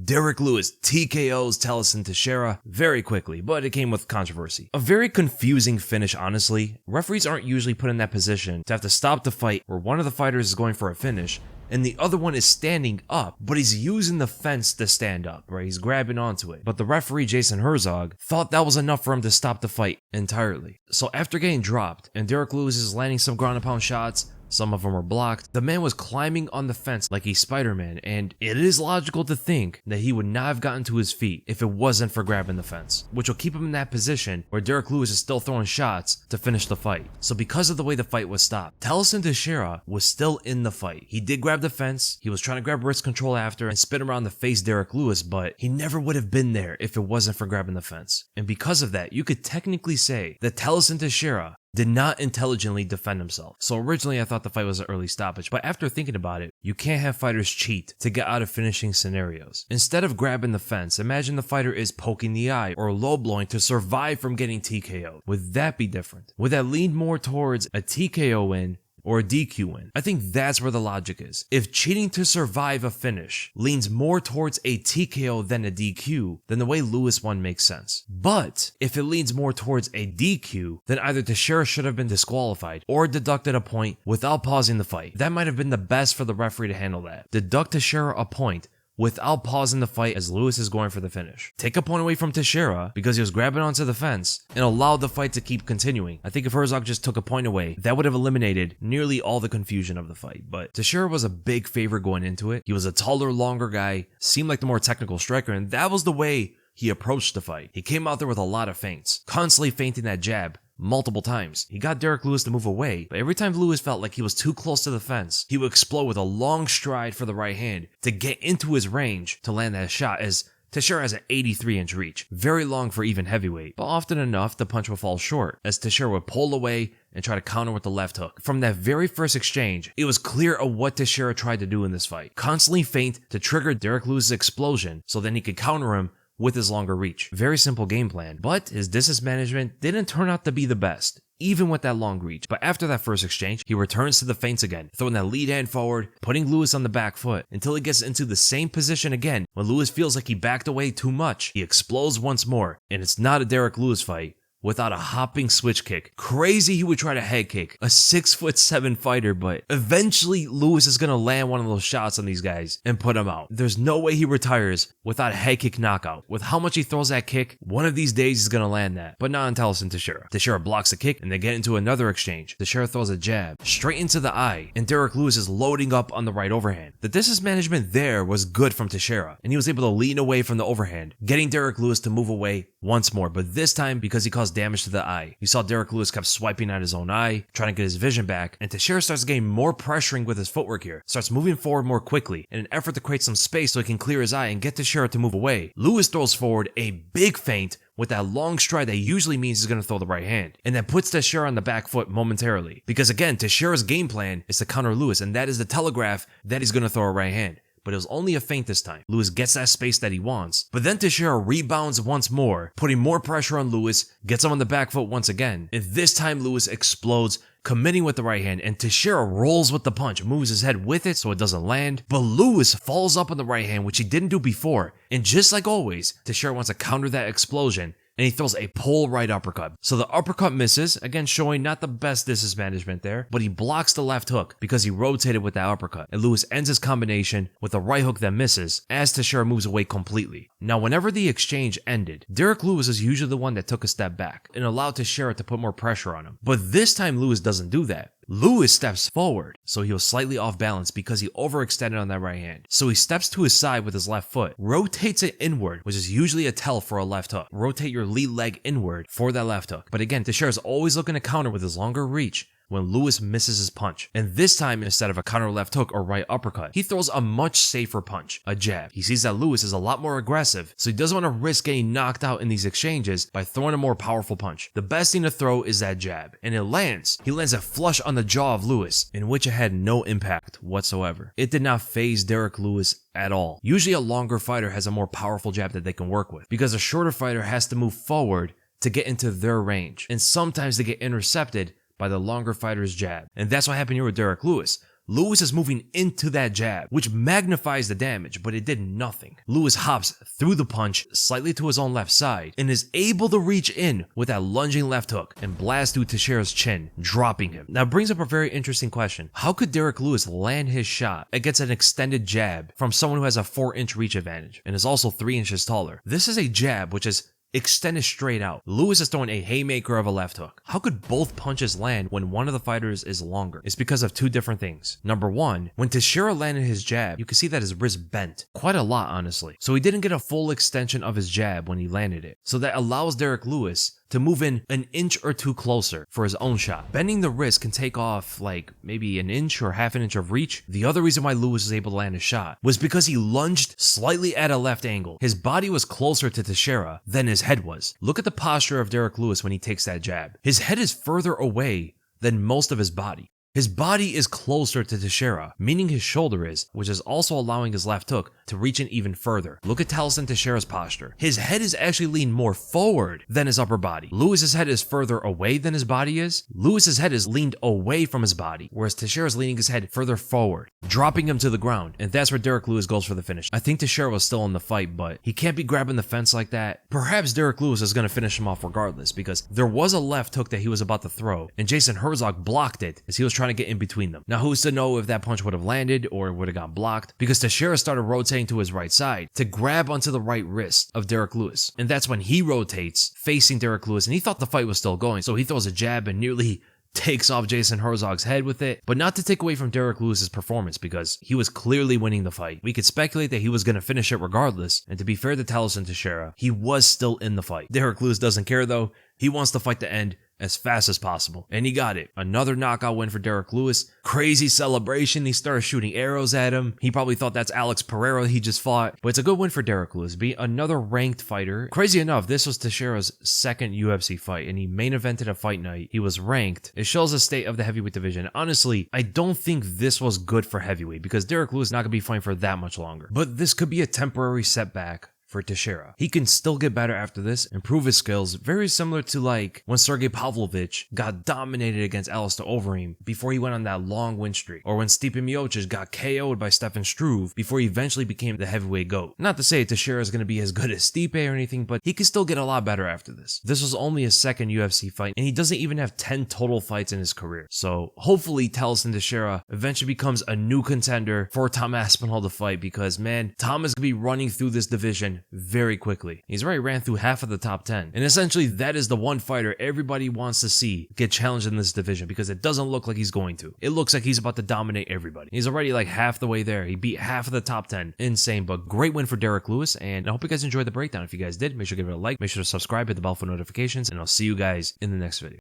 Derrick Lewis TKOs Tallison Teixeira very quickly, but it came with controversy. A very confusing finish, honestly. Referees aren't usually put in that position to have to stop the fight where one of the fighters is going for a finish and the other one is standing up, but he's using the fence to stand up, right? He's grabbing onto it. But the referee, Jason Herzog, thought that was enough for him to stop the fight entirely. So after getting dropped and Derrick Lewis is landing some ground and pound shots, some of them were blocked, the man was climbing on the fence like he's Spider-Man, and it is logical to think that he would not have gotten to his feet if it wasn't for grabbing the fence, which will keep him in that position where Derrick Lewis is still throwing shots to finish the fight. So because of the way the fight was stopped, Tallison Teixeira was still in the fight. He did grab the fence, he was trying to grab wrist control after and spin around to face Derrick Lewis, but he never would have been there if it wasn't for grabbing the fence. And because of that, you could technically say that Tallison Teixeira did not intelligently defend himself. So originally I thought the fight was an early stoppage, but after thinking about it, you can't have fighters cheat to get out of finishing scenarios. Instead of grabbing the fence, imagine the fighter is poking the eye or low blowing to survive from getting TKO'd. Would that be different? Would that lean more towards a TKO win or a DQ win? I think that's where the logic is. If cheating to survive a finish leans more towards a TKO than a DQ, then the way Lewis won makes sense. But if it leans more towards a DQ, then either Teixeira should have been disqualified or deducted a point without pausing the fight. That might have been the best for the referee to handle that. Deduct Teixeira a point without pausing the fight as Lewis is going for the finish. Take a point away from Teixeira because he was grabbing onto the fence and allowed the fight to keep continuing. I think if Herzog just took a point away, that would have eliminated nearly all the confusion of the fight. But Teixeira was a big favorite going into it. He was a taller, longer guy, seemed like the more technical striker, and that was the way he approached the fight. He came out there with a lot of feints, constantly feinting that jab multiple times. He got Derrick Lewis to move away, but every time Lewis felt like he was too close to the fence, he would explode with a long stride for the right hand to get into his range to land that shot, as Teixeira has an 83-inch reach, very long for even heavyweight, but often enough the punch would fall short as Teixeira would pull away and try to counter with the left hook. From that very first exchange, it was clear of what Teixeira tried to do in this fight. Constantly feint to trigger Derrick Lewis' explosion so then he could counter him with his longer reach. Very simple game plan, but his distance management didn't turn out to be the best, even with that long reach. But after that first exchange, he returns to the feints again, throwing that lead hand forward, putting Lewis on the back foot until he gets into the same position again. When Lewis feels like he backed away too much, he explodes once more, and it's not a Derrick Lewis fight without a hopping switch kick. Crazy he would try to head kick a 6'7" fighter, but eventually Lewis is gonna land one of those shots on these guys and put him out. There's no way he retires without a head kick knockout. With how much he throws that kick, one of these days he's gonna land that, but not on Tallison Teixeira. Teixeira blocks the kick and they get into another exchange. Teixeira throws a jab straight into the eye and Derrick Lewis is loading up on the right overhand. The distance management there was good from Teixeira and he was able to lean away from the overhand, getting Derrick Lewis to move away once more, but this time because he caused damage to the eye. You saw Derrick Lewis kept swiping at his own eye, trying to get his vision back, and Teixeira starts getting more pressuring with his footwork here, starts moving forward more quickly in an effort to create some space so he can clear his eye and get Teixeira to move away. Lewis throws forward a big feint with that long stride that usually means he's going to throw the right hand, and that puts Teixeira on the back foot momentarily. Because again, Teixeira's game plan is to counter Lewis, and that is the telegraph that he's going to throw a right hand. But it was only a feint this time. Lewis gets that space that he wants, but then Teixeira rebounds once more, putting more pressure on Lewis, gets him on the back foot once again, and this time Lewis explodes, committing with the right hand, and Teixeira rolls with the punch, moves his head with it so it doesn't land, but Lewis falls up on the right hand, which he didn't do before, and just like always, Teixeira wants to counter that explosion, and he throws a pull right uppercut. So the uppercut misses, again showing not the best distance management there, but he blocks the left hook because he rotated with that uppercut. And Lewis ends his combination with a right hook that misses as Teixeira moves away completely. Now whenever the exchange ended, Derrick Lewis is usually the one that took a step back and allowed Teixeira to put more pressure on him. But this time Lewis doesn't do that. Lewis steps forward, so he was slightly off balance because he overextended on that right hand. So he steps to his side with his left foot, rotates it inward, which is usually a tell for a left hook. Rotate your lead leg inward for that left hook. But again, Teixeira is always looking to counter with his longer reach when Lewis misses his punch. And this time, instead of a counter left hook or right uppercut, he throws a much safer punch, a jab. He sees that Lewis is a lot more aggressive, so he doesn't want to risk getting knocked out in these exchanges by throwing a more powerful punch. The best thing to throw is that jab, and it lands. He lands a flush on the jaw of Lewis, in which it had no impact whatsoever. It did not faze Derrick Lewis at all. Usually a longer fighter has a more powerful jab that they can work with, because a shorter fighter has to move forward to get into their range, and sometimes they get intercepted by the longer fighter's jab. And that's what happened here with Derrick Lewis. Lewis is moving into that jab, which magnifies the damage, but it did nothing. Lewis hops through the punch slightly to his own left side and is able to reach in with that lunging left hook and blast through Teixeira's chin, dropping him. Now it brings up a very interesting question. How could Derrick Lewis land his shot against an extended jab from someone who has a 4-inch reach advantage and is also 3 inches taller? This is a jab which is extended straight out. Lewis is throwing a haymaker of a left hook. How could both punches land when one of the fighters is longer? It's because of two different things. Number one, when Teixeira landed his jab, you can see that his wrist bent quite a lot, honestly. So he didn't get a full extension of his jab when he landed it. So that allows Derrick Lewis to move in an inch or two closer for his own shot. Bending the wrist can take off like maybe an inch or half an inch of reach. The other reason why Lewis was able to land his shot was because he lunged slightly at a left angle. His body was closer to Teixeira than his head was. Look at the posture of Derrick Lewis when he takes that jab. His head is further away than most of his body. His body is closer to Teixeira, meaning his shoulder is, which is also allowing his left hook to reach in even further. Look at Tallison Teixeira's posture. His head is actually leaned more forward than his upper body. Lewis's head is further away than his body is. Lewis's head is leaned away from his body, whereas Teixeira's leaning his head further forward, dropping him to the ground, and that's where Derrick Lewis goes for the finish. I think Teixeira was still in the fight, but he can't be grabbing the fence like that. Perhaps Derrick Lewis is going to finish him off regardless, because there was a left hook that he was about to throw, and Jason Herzog blocked it as he was trying to get in between them. Now, who's to know if that punch would have landed or would have got blocked, because Teixeira started rotating to his right side to grab onto the right wrist of Derrick Lewis, and that's when he rotates facing Derrick Lewis, and he thought the fight was still going, so he throws a jab and nearly takes off Jason Herzog's head with it, but not to take away from Derrick Lewis's performance, because he was clearly winning the fight. We could speculate that he was going to finish it regardless, and to be fair to Tallison Teixeira, he was still in the fight. Derrick Lewis doesn't care though. He wants the fight to end as fast as possible, and he got it. Another knockout win for Derrick Lewis. Crazy celebration. He started shooting arrows at him. He probably thought that's Alex Pereira he just fought, but it's a good win for Derrick Lewis. Be another ranked fighter. Crazy enough, this was Teixeira's second UFC fight, and he main evented a fight night. He was ranked. It shows the state of the heavyweight division. Honestly, I don't think this was good for heavyweight, because Derrick Lewis is not going to be fighting for that much longer, but this could be a temporary setback for Teixeira. He can still get better after this, improve his skills, very similar to like when Sergey Pavlovich got dominated against Alistair Overeem before he went on that long win streak, or when Stipe Miocic got KO'd by Stefan Struve before he eventually became the heavyweight GOAT. Not to say Teixeira is going to be as good as Stipe or anything, but he can still get a lot better after this. This was only his second UFC fight, and he doesn't even have 10 total fights in his career. So hopefully Tallison Teixeira eventually becomes a new contender for Tom Aspinall to fight, because man, Tom is going to be running through this division very quickly. He's already ran through half of the top 10. And essentially that is the one fighter everybody wants to see get challenged in this division, because it doesn't look like he's going to. It looks like he's about to dominate everybody. He's already like half the way there. He beat half of the top 10. Insane, but great win for Derrick Lewis, and I hope you guys enjoyed the breakdown. If you guys did, make sure to give it a like, make sure to subscribe, hit the bell for notifications, and I'll see you guys in the next video.